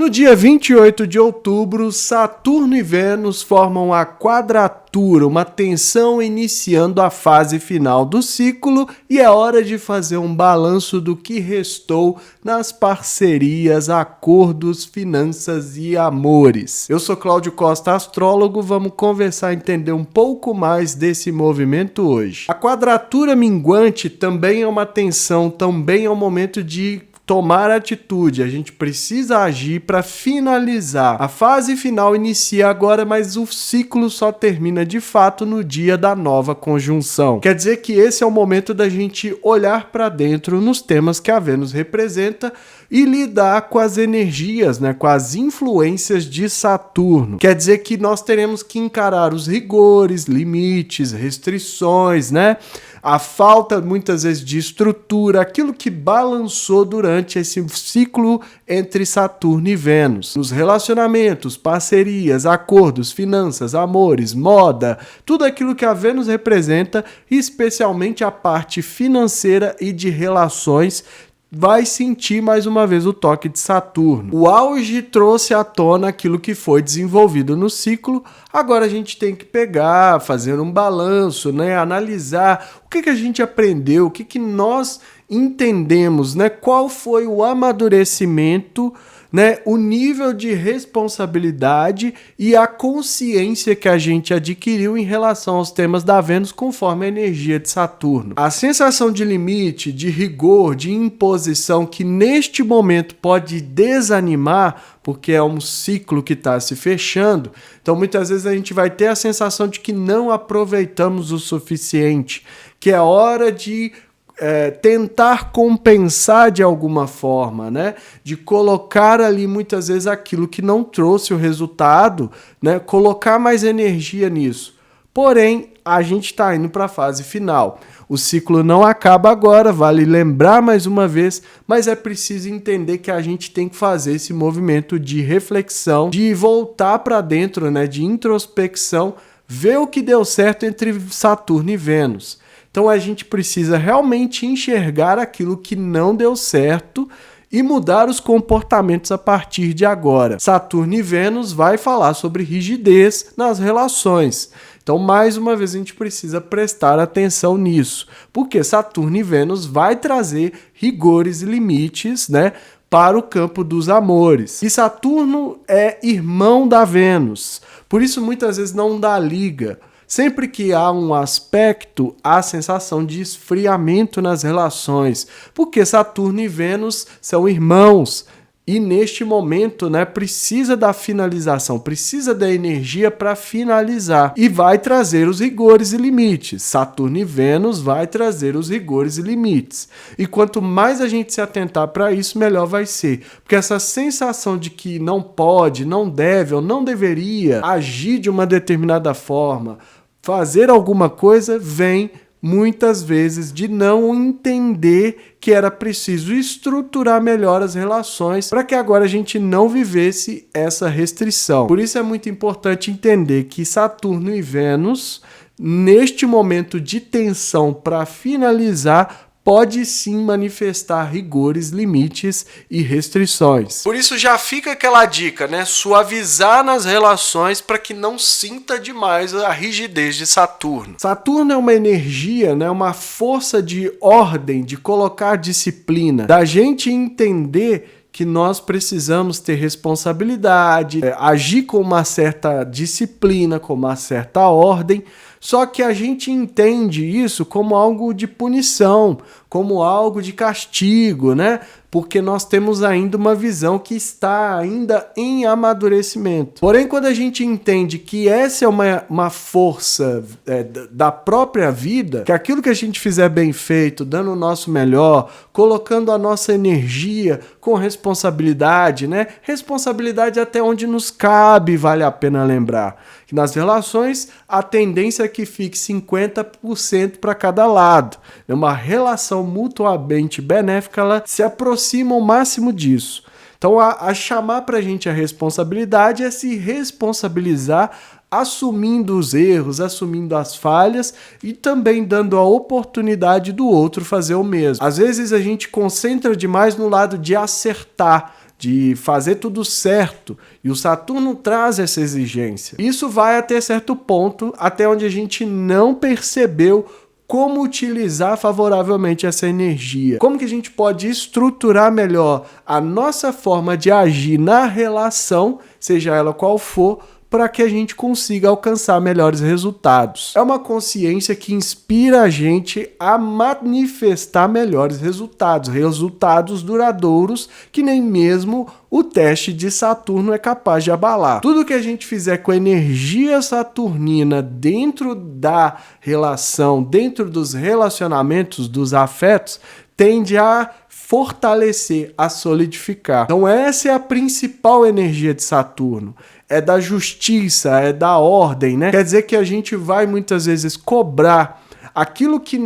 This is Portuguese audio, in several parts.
No dia 28 de outubro, Saturno e Vênus formam a quadratura, uma tensão iniciando a fase final do ciclo, e é hora de fazer um balanço do que restou nas parcerias, acordos, finanças e amores. Eu sou Cláudio Costa, astrólogo, vamos conversar e entender um pouco mais desse movimento hoje. A quadratura minguante também é uma tensão, também é um momento de tomar atitude, a gente precisa agir para finalizar. A fase final inicia agora, mas o ciclo só termina de fato no dia da nova conjunção. Quer dizer que esse é o momento da gente olhar para dentro nos temas que a Vênus representa e lidar com as energias, com as influências de Saturno. Quer dizer que nós teremos que encarar os rigores, limites, restrições, a falta muitas vezes de estrutura, aquilo que balançou durante esse ciclo entre Saturno e Vênus. Nos relacionamentos, parcerias, acordos, finanças, amores, moda, tudo aquilo que a Vênus representa, especialmente a parte financeira e de relações, vai sentir mais uma vez o toque de Saturno. O auge trouxe à tona aquilo que foi desenvolvido no ciclo, agora a gente tem que pegar, fazer um balanço, analisar o que a gente aprendeu, o que nós entendemos, qual foi o amadurecimento, o nível de responsabilidade e a consciência que a gente adquiriu em relação aos temas da Vênus conforme a energia de Saturno. A sensação de limite, de rigor, de imposição que neste momento pode desanimar, porque é um ciclo que está se fechando, então muitas vezes a gente vai ter a sensação de que não aproveitamos o suficiente, que é hora de tentar compensar de alguma forma, de colocar ali muitas vezes aquilo que não trouxe o resultado, colocar mais energia nisso. Porém, a gente está indo para a fase final. O ciclo não acaba agora, vale lembrar mais uma vez, mas é preciso entender que a gente tem que fazer esse movimento de reflexão, de voltar para dentro, de introspecção, ver o que deu certo entre Saturno e Vênus. Então a gente precisa realmente enxergar aquilo que não deu certo e mudar os comportamentos a partir de agora. Saturno e Vênus vai falar sobre rigidez nas relações. Então, mais uma vez, a gente precisa prestar atenção nisso, porque Saturno e Vênus vai trazer rigores e limites, para o campo dos amores. E Saturno é irmão da Vênus, por isso muitas vezes não dá liga. Sempre que há um aspecto, há sensação de esfriamento nas relações, porque Saturno e Vênus são irmãos e neste momento, precisa da finalização, precisa da energia para finalizar e vai trazer os rigores e limites. Saturno e Vênus vai trazer os rigores e limites. E quanto mais a gente se atentar para isso, melhor vai ser, porque essa sensação de que não pode, não deve ou não deveria agir de uma determinada forma, fazer alguma coisa, vem muitas vezes de não entender que era preciso estruturar melhor as relações para que agora a gente não vivesse essa restrição. Por isso é muito importante entender que Saturno e Vênus, neste momento de tensão para finalizar, pode sim manifestar rigores, limites e restrições. Por isso já fica aquela dica, suavizar nas relações para que não sinta demais a rigidez de Saturno. Saturno é uma energia, uma força de ordem, de colocar disciplina, da gente entender que nós precisamos ter responsabilidade, agir com uma certa disciplina, com uma certa ordem, só que a gente entende isso como algo de punição, como algo de castigo, porque nós temos ainda uma visão que está ainda em amadurecimento. Porém, quando a gente entende que essa é uma força da própria vida, que aquilo que a gente fizer bem feito, dando o nosso melhor, colocando a nossa energia com responsabilidade, responsabilidade até onde nos cabe, vale a pena lembrar. Que nas relações, a tendência é que fique 50% para cada lado. É uma relação mutuamente benéfica, ela se aproxima ao máximo disso. Então, a chamar para a gente a responsabilidade é se responsabilizar assumindo os erros, assumindo as falhas e também dando a oportunidade do outro fazer o mesmo. Às vezes a gente concentra demais no lado de acertar, de fazer tudo certo, e o Saturno traz essa exigência. Isso vai até certo ponto, até onde a gente não percebeu como utilizar favoravelmente essa energia. Como que a gente pode estruturar melhor a nossa forma de agir na relação, seja ela qual for, para que a gente consiga alcançar melhores resultados. É uma consciência que inspira a gente a manifestar melhores resultados duradouros que nem mesmo o teste de Saturno é capaz de abalar. Tudo que a gente fizer com a energia saturnina dentro da relação, dentro dos relacionamentos, dos afetos, tende a fortalecer, a solidificar. Então essa é a principal energia de Saturno. É da justiça, é da ordem, né? Quer dizer que a gente vai muitas vezes cobrar aquilo que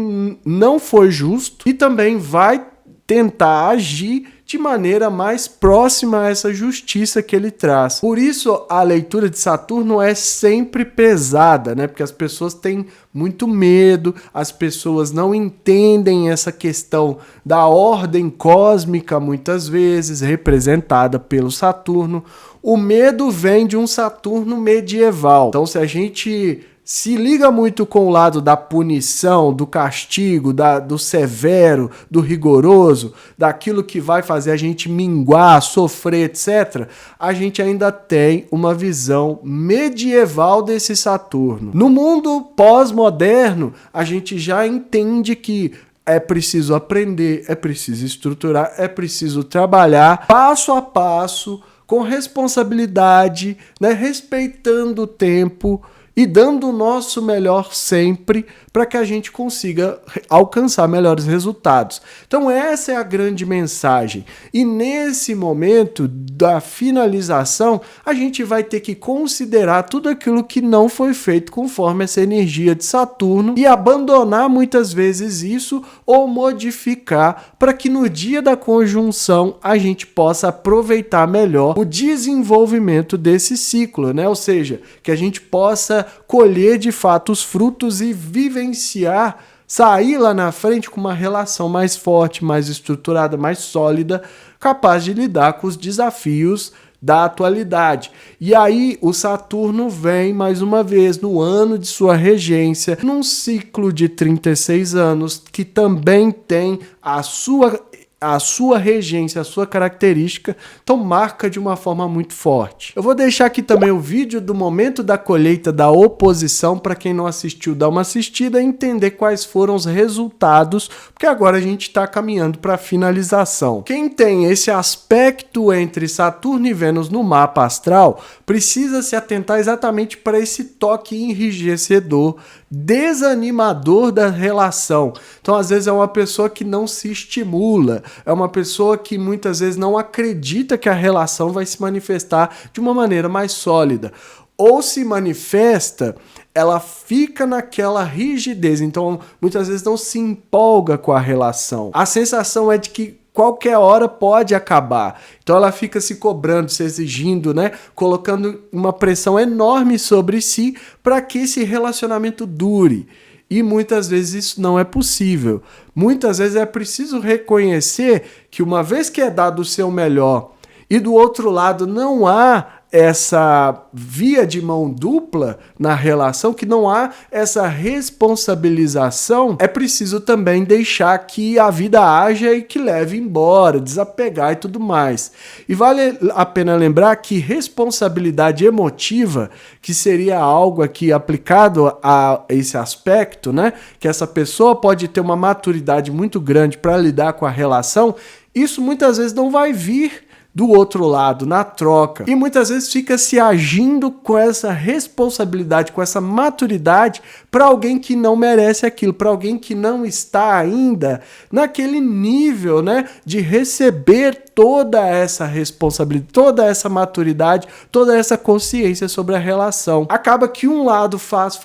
não foi justo e também vai tentar agir de maneira mais próxima a essa justiça que ele traz. Por isso, a leitura de Saturno é sempre pesada, né? Porque as pessoas têm muito medo, as pessoas não entendem essa questão da ordem cósmica, muitas vezes, representada pelo Saturno. O medo vem de um Saturno medieval. Então, se a gente se liga muito com o lado da punição, do castigo, do severo, do rigoroso, daquilo que vai fazer a gente minguar, sofrer, etc., a gente ainda tem uma visão medieval desse Saturno. No mundo pós-moderno, a gente já entende que é preciso aprender, é preciso estruturar, é preciso trabalhar passo a passo, com responsabilidade, né, respeitando o tempo e dando o nosso melhor sempre para que a gente consiga alcançar melhores resultados. Então essa é a grande mensagem. E nesse momento da finalização, a gente vai ter que considerar tudo aquilo que não foi feito conforme essa energia de Saturno e abandonar muitas vezes isso ou modificar para que no dia da conjunção a gente possa aproveitar melhor o desenvolvimento desse ciclo, né? Ou seja, que a gente possa colher de fato os frutos e vivenciar, sair lá na frente com uma relação mais forte, mais estruturada, mais sólida, capaz de lidar com os desafios da atualidade. E aí o Saturno vem mais uma vez no ano de sua regência, num ciclo de 36 anos, que também tem a sua regência, a sua característica, então marca de uma forma muito forte. Eu vou deixar aqui também o vídeo do momento da colheita da oposição, para quem não assistiu, dar uma assistida e entender quais foram os resultados, porque agora a gente está caminhando para a finalização. Quem tem esse aspecto entre Saturno e Vênus no mapa astral, precisa se atentar exatamente para esse toque enrijecedor, desanimador da relação. Então, às vezes, é uma pessoa que não se estimula, é uma pessoa que muitas vezes não acredita que a relação vai se manifestar de uma maneira mais sólida. Ou se manifesta, ela fica naquela rigidez, então muitas vezes não se empolga com a relação. A sensação é de que qualquer hora pode acabar. Então ela fica se cobrando, se exigindo, né? Colocando uma pressão enorme sobre si para que esse relacionamento dure. E muitas vezes isso não é possível. Muitas vezes é preciso reconhecer que uma vez que é dado o seu melhor e do outro lado não há essa via de mão dupla na relação, que não há essa responsabilização, é preciso também deixar que a vida haja e que leve embora, desapegar e tudo mais. E vale a pena lembrar que responsabilidade emotiva, que seria algo aqui aplicado a esse aspecto, né? Que essa pessoa pode ter uma maturidade muito grande para lidar com a relação, isso muitas vezes não vai vir do outro lado, na troca. E muitas vezes fica se agindo com essa responsabilidade, com essa maturidade para alguém que não merece aquilo, para alguém que não está ainda naquele nível, né, de receber toda essa responsabilidade, toda essa maturidade, toda essa consciência sobre a relação. Acaba que um lado faz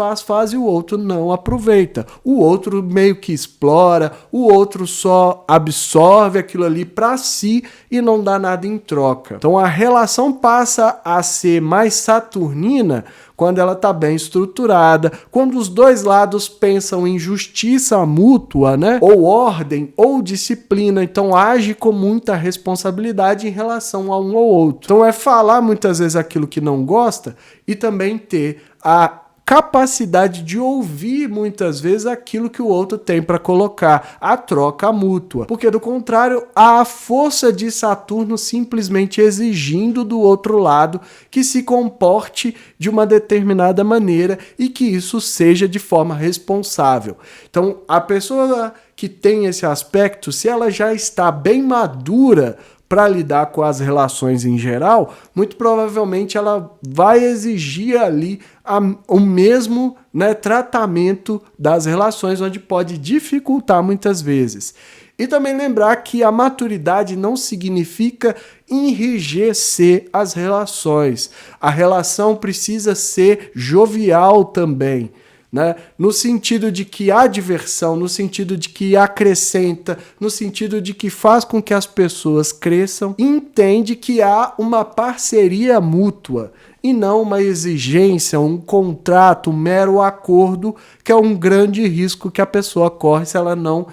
e o outro não aproveita. O outro meio que explora, o outro só absorve aquilo ali para si e não dá nada em troca. Então a relação passa a ser mais saturnina quando ela está bem estruturada, quando os dois lados pensam em justiça mútua, né? Ou ordem, ou disciplina, então age com muita responsabilidade em relação a um ou outro. Então é falar muitas vezes aquilo que não gosta e também ter a capacidade de ouvir muitas vezes aquilo que o outro tem para colocar, a troca mútua. Porque do contrário, há a força de Saturno simplesmente exigindo do outro lado que se comporte de uma determinada maneira e que isso seja de forma responsável. Então, a pessoa que tem esse aspecto, se ela já está bem madura para lidar com as relações em geral, muito provavelmente ela vai exigir ali o mesmo, né, tratamento das relações, onde pode dificultar muitas vezes. E também lembrar que a maturidade não significa enrijecer as relações. A relação precisa ser jovial também, né? No sentido de que há diversão, no sentido de que acrescenta, no sentido de que faz com que as pessoas cresçam, entende que há uma parceria mútua e não uma exigência, um contrato, um mero acordo, que é um grande risco que a pessoa corre se ela não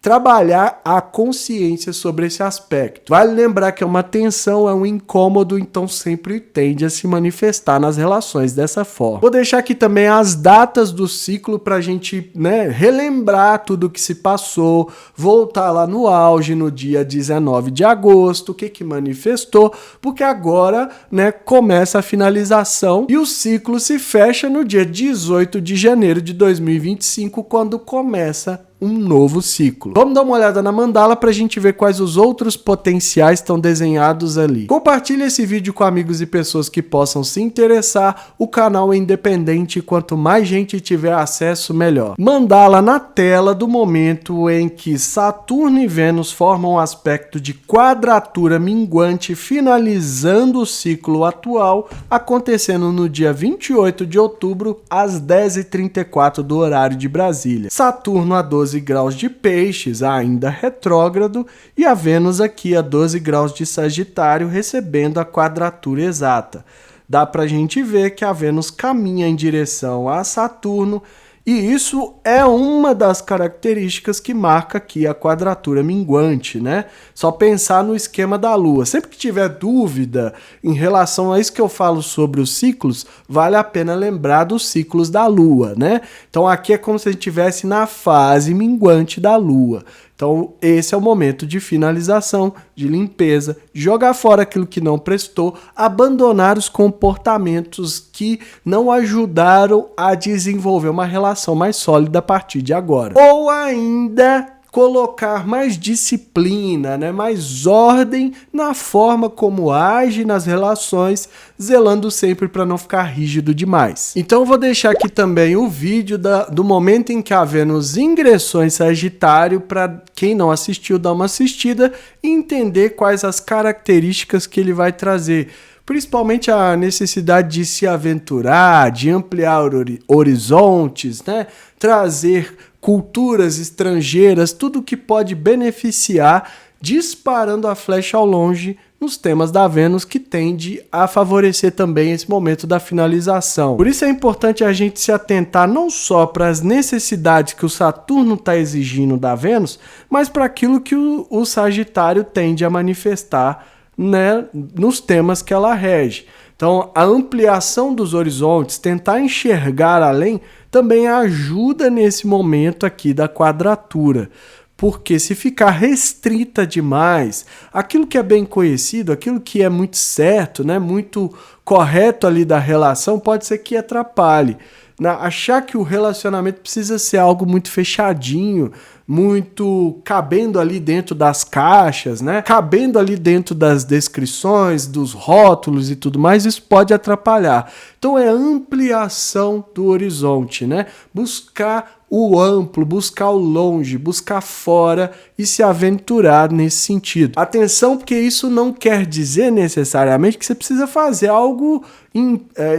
trabalhar a consciência sobre esse aspecto. Vale lembrar que é uma tensão, é um incômodo, então sempre tende a se manifestar nas relações dessa forma. Vou deixar aqui também as datas do ciclo para a gente, né, relembrar tudo que se passou, voltar lá no auge, no dia 19 de agosto, o que manifestou, porque agora, né, começa a finalização e o ciclo se fecha no dia 18 de janeiro de 2025, quando começa um novo ciclo. Vamos dar uma olhada na mandala para a gente ver quais os outros potenciais estão desenhados ali. Compartilhe esse vídeo com amigos e pessoas que possam se interessar. O canal é independente e quanto mais gente tiver acesso, melhor. Mandala na tela do momento em que Saturno e Vênus formam um aspecto de quadratura minguante, finalizando o ciclo atual, acontecendo no dia 28 de outubro, às 10h34 do horário de Brasília. Saturno a 12 graus de Peixes, ainda retrógrado, e a Vênus aqui a 12 graus de Sagitário, recebendo a quadratura exata. Dá pra gente ver que a Vênus caminha em direção a Saturno, e isso é uma das características que marca aqui a quadratura minguante, né? Só pensar no esquema da Lua. Sempre que tiver dúvida em relação a isso que eu falo sobre os ciclos, vale a pena lembrar dos ciclos da Lua, né? Então aqui é como se a gente estivesse na fase minguante da Lua. Então esse é o momento de finalização, de limpeza, de jogar fora aquilo que não prestou, abandonar os comportamentos que não ajudaram a desenvolver uma relação mais sólida a partir de agora. Ou ainda colocar mais disciplina, né, mais ordem na forma como age nas relações, zelando sempre para não ficar rígido demais. Então eu vou deixar aqui também o vídeo do momento em que a Vênus ingressou em Sagitário, para quem não assistiu dar uma assistida e entender quais as características que ele vai trazer. Principalmente a necessidade de se aventurar, de ampliar horizontes, né? Trazer culturas estrangeiras, tudo que pode beneficiar, disparando a flecha ao longe nos temas da Vênus, que tende a favorecer também esse momento da finalização. Por isso é importante a gente se atentar não só para as necessidades que o Saturno está exigindo da Vênus, mas para aquilo que o Sagitário tende a manifestar, né, nos temas que ela rege. Então, a ampliação dos horizontes, tentar enxergar além, também ajuda nesse momento aqui da quadratura. Porque se ficar restrita demais, aquilo que é bem conhecido, aquilo que é muito certo, né, muito correto ali da relação, pode ser que atrapalhe. Achar que o relacionamento precisa ser algo muito fechadinho, muito cabendo ali dentro das caixas, né? Cabendo ali dentro das descrições, dos rótulos e tudo mais, isso pode atrapalhar. Então é ampliação do horizonte, né? Buscar o amplo, buscar o longe, buscar fora e se aventurar nesse sentido. Atenção, porque isso não quer dizer necessariamente que você precisa fazer algo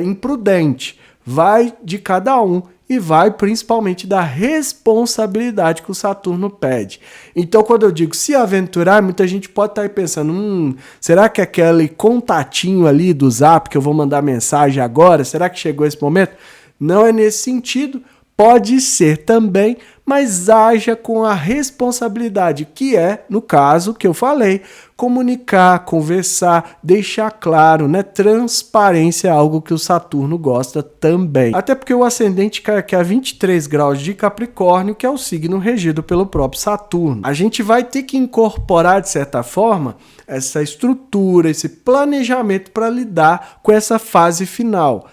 imprudente. Vai de cada um e vai principalmente da responsabilidade que o Saturno pede. Então, quando eu digo se aventurar, muita gente pode estar aí pensando, será que aquele contatinho ali do Zap que eu vou mandar mensagem agora, será que chegou esse momento? Não é nesse sentido, pode ser também, mas haja com a responsabilidade, que é, no caso que eu falei, comunicar, conversar, deixar claro, né? Transparência é algo que o Saturno gosta também. Até porque o ascendente cai aqui a 23 graus de Capricórnio, que é o signo regido pelo próprio Saturno. A gente vai ter que incorporar, de certa forma, essa estrutura, esse planejamento para lidar com essa fase final.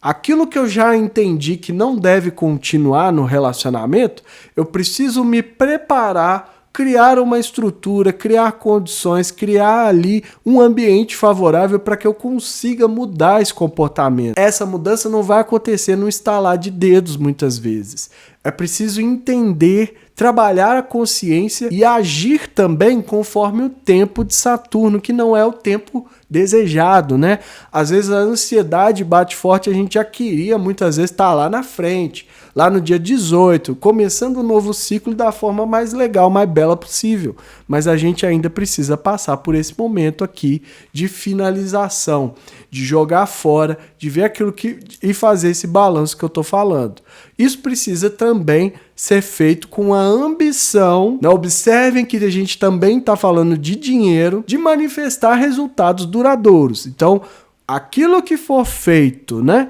Aquilo que eu já entendi que não deve continuar no relacionamento, eu preciso me preparar, criar uma estrutura, criar condições, criar ali um ambiente favorável para que eu consiga mudar esse comportamento. Essa mudança não vai acontecer no estalar de dedos muitas vezes. É preciso entender, trabalhar a consciência e agir também conforme o tempo de Saturno, que não é o tempo desejado, né? Às vezes a ansiedade bate forte, a gente já queria muitas vezes estar lá na frente, lá no dia 18, começando um novo ciclo da forma mais legal, mais bela possível. Mas a gente ainda precisa passar por esse momento aqui de finalização, de jogar fora, de ver aquilo e fazer esse balanço que eu estou falando. Isso precisa também ser feito com a ambição, né? Observem que a gente também está falando de dinheiro, de manifestar resultados duradouros. Então, aquilo que for feito, né?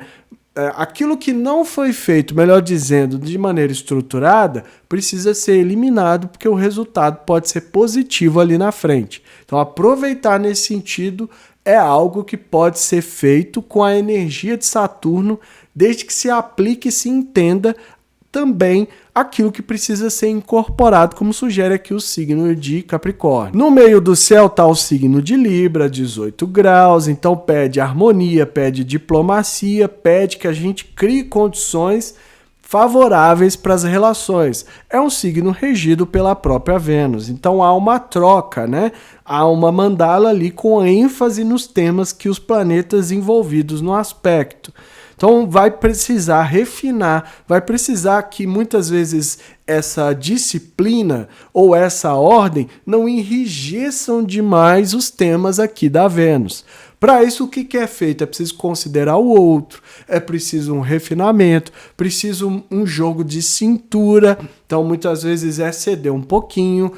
Aquilo que não foi feito, melhor dizendo, de maneira estruturada, precisa ser eliminado, porque o resultado pode ser positivo ali na frente. Então, aproveitar nesse sentido é algo que pode ser feito com a energia de Saturno, desde que se aplique e se entenda também aquilo que precisa ser incorporado, como sugere aqui o signo de Capricórnio. No meio do céu está o signo de Libra, 18 graus, então pede harmonia, pede diplomacia, pede que a gente crie condições favoráveis para as relações. É um signo regido pela própria Vênus, então há uma troca, né? Há uma mandala ali com ênfase nos temas que os planetas envolvidos no aspecto. Então vai precisar refinar, vai precisar que muitas vezes essa disciplina ou essa ordem não enrijeçam demais os temas aqui da Vênus. Para isso, o que é feito? É preciso considerar o outro, é preciso um refinamento, preciso um jogo de cintura. Então muitas vezes é ceder um pouquinho,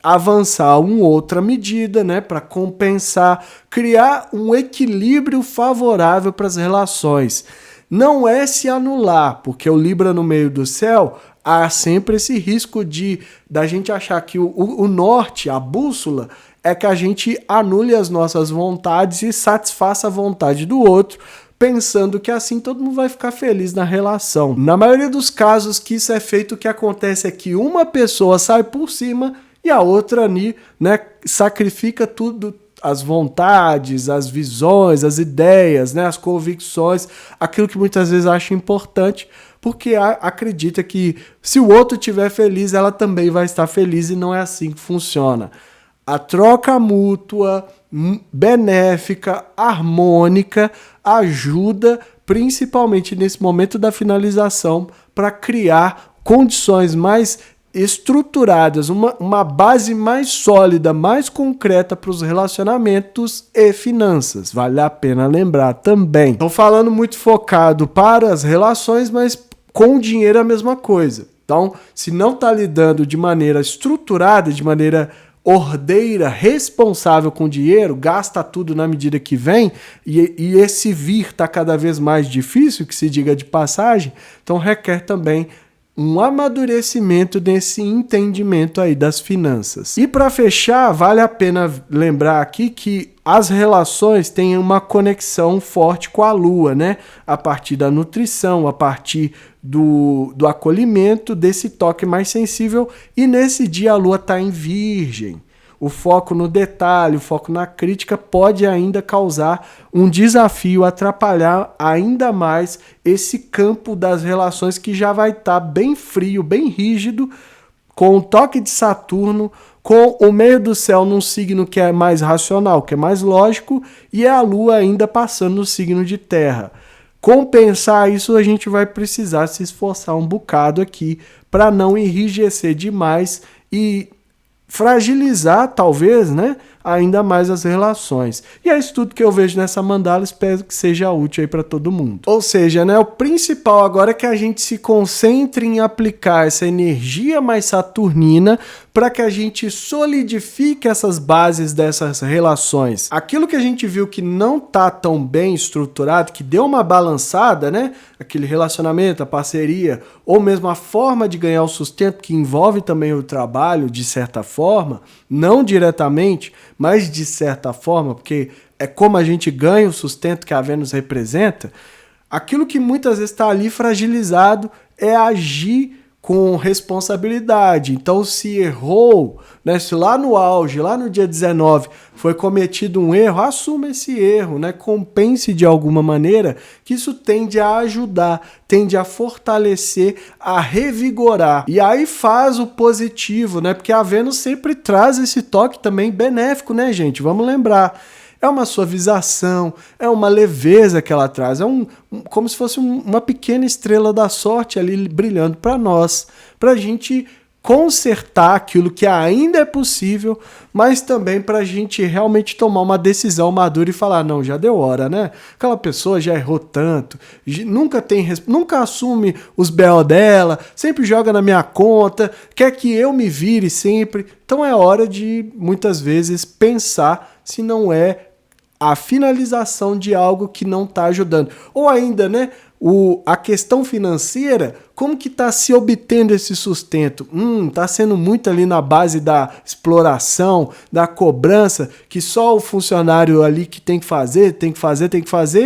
avançar uma outra medida, né, para compensar, criar um equilíbrio favorável para as relações. Não é se anular, porque o Libra no meio do céu, há sempre esse risco da gente achar que o norte, a bússola, é que a gente anule as nossas vontades e satisfaça a vontade do outro, pensando que assim todo mundo vai ficar feliz na relação. Na maioria dos casos que isso é feito, o que acontece é que uma pessoa sai por cima e a outra ali, né, sacrifica tudo, as vontades, as visões, as ideias, né, as convicções, aquilo que muitas vezes acha importante, porque acredita que se o outro estiver feliz, ela também vai estar feliz, e não é assim que funciona. A troca mútua, benéfica, harmônica, ajuda principalmente nesse momento da finalização para criar condições mais estruturadas, uma base mais sólida, mais concreta para os relacionamentos e finanças. Vale a pena lembrar também. Estou falando muito focado para as relações, mas com o dinheiro é a mesma coisa. Então, se não está lidando de maneira estruturada, de maneira ordeira, responsável com o dinheiro, gasta tudo na medida que vem, e esse vir está cada vez mais difícil, que se diga de passagem, então requer também um amadurecimento desse entendimento aí das finanças. E para fechar, vale a pena lembrar aqui que as relações têm uma conexão forte com a Lua, né? A partir da nutrição, a partir do acolhimento, desse toque mais sensível. E nesse dia a Lua está em Virgem. O foco no detalhe, o foco na crítica pode ainda causar um desafio, atrapalhar ainda mais esse campo das relações que já vai estar bem frio, bem rígido, com o toque de Saturno, com o meio do céu num signo que é mais racional, que é mais lógico, e a Lua ainda passando no signo de Terra. compensar isso, a gente vai precisar se esforçar um bocado aqui para não enrijecer demais e fragilizar, talvez, né, ainda mais as relações. E é isso tudo que eu vejo nessa mandala, espero que seja útil aí para todo mundo. Ou seja, né, o principal agora é que a gente se concentre em aplicar essa energia mais saturnina para que a gente solidifique essas bases dessas relações. Aquilo que a gente viu que não tá tão bem estruturado, que deu uma balançada, né, aquele relacionamento, a parceria, ou mesmo a forma de ganhar o sustento, que envolve também o trabalho, de certa forma, não diretamente, mas de certa forma, porque é como a gente ganha o sustento que a Vênus representa, aquilo que muitas vezes está ali fragilizado é agir com responsabilidade. Então, se errou, né, se lá no auge, lá no dia 19, foi cometido um erro, assuma esse erro, né, compense de alguma maneira, que isso tende a ajudar, tende a fortalecer, a revigorar. E aí faz o positivo, né, porque a Vênus sempre traz esse toque também benéfico, né, gente? Vamos lembrar. É uma suavização, é uma leveza que ela traz, é como se fosse uma pequena estrela da sorte ali brilhando para nós, para a gente consertar aquilo que ainda é possível, mas também para a gente realmente tomar uma decisão madura e falar, não, já deu hora, né? Aquela pessoa já errou tanto, nunca assume os BO dela, sempre joga na minha conta, quer que eu me vire sempre. Então é hora de, muitas vezes, pensar se não é a finalização de algo que não está ajudando. Ou ainda, né, a questão financeira, como que está se obtendo esse sustento? Está sendo muito ali na base da exploração, da cobrança, que só o funcionário ali que tem que fazer,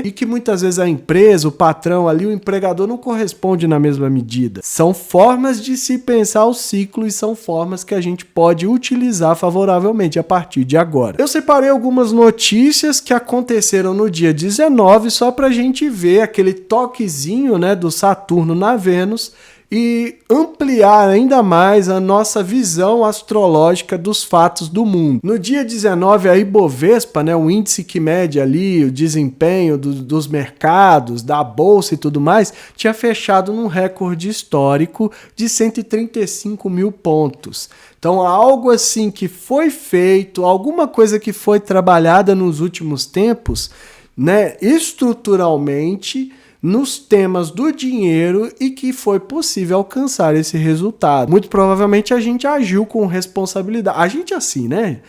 e que muitas vezes a empresa, o patrão ali, o empregador não corresponde na mesma medida. São formas de se pensar o ciclo e são formas que a gente pode utilizar favoravelmente a partir de agora. Eu separei algumas notícias que aconteceram no dia 19 só para a gente ver aquele toquezinho, né, do Saturno na Vênus e ampliar ainda mais a nossa visão astrológica dos fatos do mundo. No dia 19, a Ibovespa, né, o índice que mede ali o desempenho dos mercados, da bolsa e tudo mais, tinha fechado num recorde histórico de 135 mil pontos. Então, algo assim que foi feito, alguma coisa que foi trabalhada nos últimos tempos, né, estruturalmente, nos temas do dinheiro e que foi possível alcançar esse resultado. Muito provavelmente a gente agiu com responsabilidade. A gente assim, né?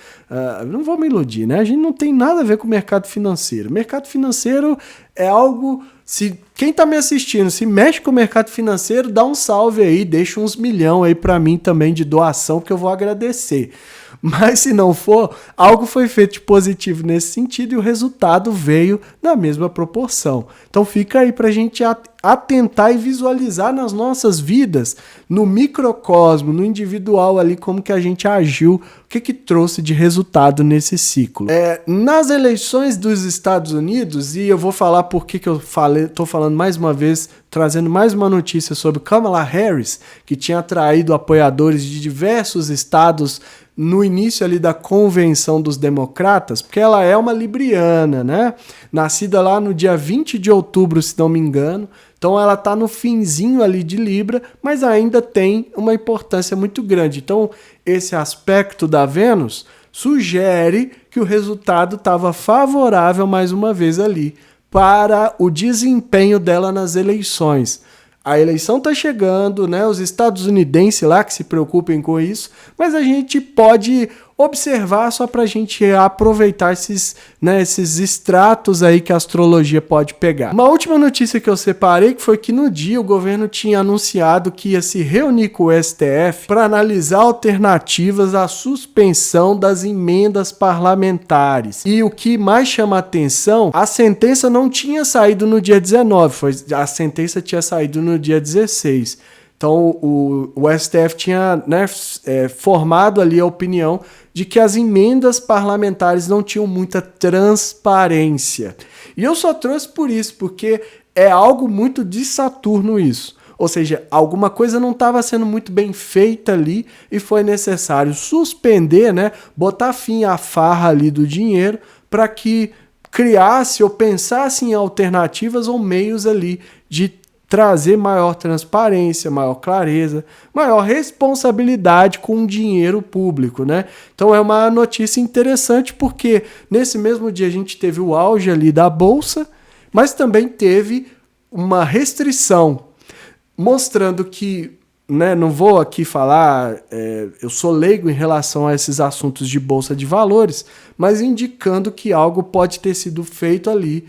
Não vou me iludir, né? A gente não tem nada a ver com o mercado financeiro. O mercado financeiro é algo... Se quem tá me assistindo se mexe com o mercado financeiro, dá um salve aí, deixa uns milhão aí para mim também de doação que eu vou agradecer. Mas se não for, algo foi feito de positivo nesse sentido e o resultado veio na mesma proporção. Então fica aí para a gente atentar e visualizar nas nossas vidas, no microcosmo, no individual ali, como que a gente agiu, o que trouxe de resultado nesse ciclo. Nas eleições dos Estados Unidos, e eu vou falar por que eu tô falando mais uma vez, trazendo mais uma notícia sobre Kamala Harris, que tinha atraído apoiadores de diversos estados no início ali da convenção dos democratas, porque ela é uma libriana, né? Nascida lá no dia 20 de outubro, se não me engano. Então ela está no finzinho ali de Libra, mas ainda tem uma importância muito grande. Então esse aspecto da Vênus sugere que o resultado estava favorável mais uma vez ali para o desempenho dela nas eleições. A eleição está chegando, né? Os estadunidenses lá que se preocupem com isso, mas a gente pode observar só para a gente aproveitar esses extratos aí que a astrologia pode pegar. Uma última notícia que eu separei que foi que no dia o governo tinha anunciado que ia se reunir com o STF para analisar alternativas à suspensão das emendas parlamentares. E o que mais chama a atenção, a sentença não tinha saído no dia 19, a sentença tinha saído no dia 16. Então o STF tinha, né, formado ali a opinião de que as emendas parlamentares não tinham muita transparência. E eu só trouxe por isso, porque é algo muito de Saturno isso. Ou seja, alguma coisa não estava sendo muito bem feita ali e foi necessário suspender, né, botar fim à farra ali do dinheiro para que criasse ou pensasse em alternativas ou meios ali de trazer maior transparência, maior clareza, maior responsabilidade com o dinheiro público, né? Então é uma notícia interessante porque nesse mesmo dia a gente teve o auge ali da Bolsa, mas também teve uma restrição, mostrando que, né, não vou aqui falar, eu sou leigo em relação a esses assuntos de Bolsa de Valores, mas indicando que algo pode ter sido feito ali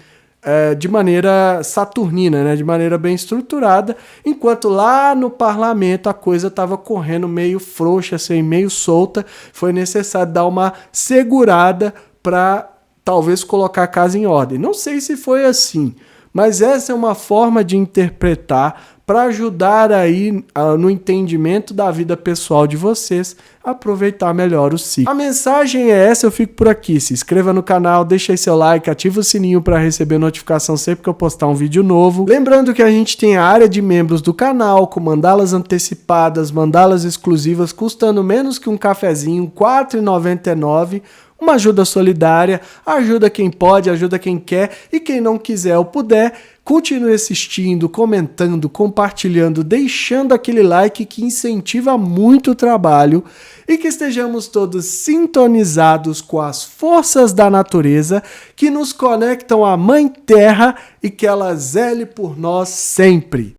de maneira saturnina, né, de maneira bem estruturada, enquanto lá no parlamento a coisa estava correndo meio frouxa, assim, meio solta, foi necessário dar uma segurada para talvez colocar a casa em ordem. Não sei se foi assim, mas essa é uma forma de interpretar para ajudar aí no entendimento da vida pessoal de vocês, aproveitar melhor o ciclo. A mensagem é essa, eu fico por aqui. Se inscreva no canal, deixa aí seu like, ativa o sininho para receber notificação sempre que eu postar um vídeo novo. Lembrando que a gente tem a área de membros do canal, com mandalas antecipadas, mandalas exclusivas, custando menos que um cafezinho, R$ 4,99. Uma ajuda solidária, ajuda quem pode, ajuda quem quer, e quem não quiser ou puder, continue assistindo, comentando, compartilhando, deixando aquele like que incentiva muito o trabalho, e que estejamos todos sintonizados com as forças da natureza que nos conectam à Mãe Terra e que ela zele por nós sempre.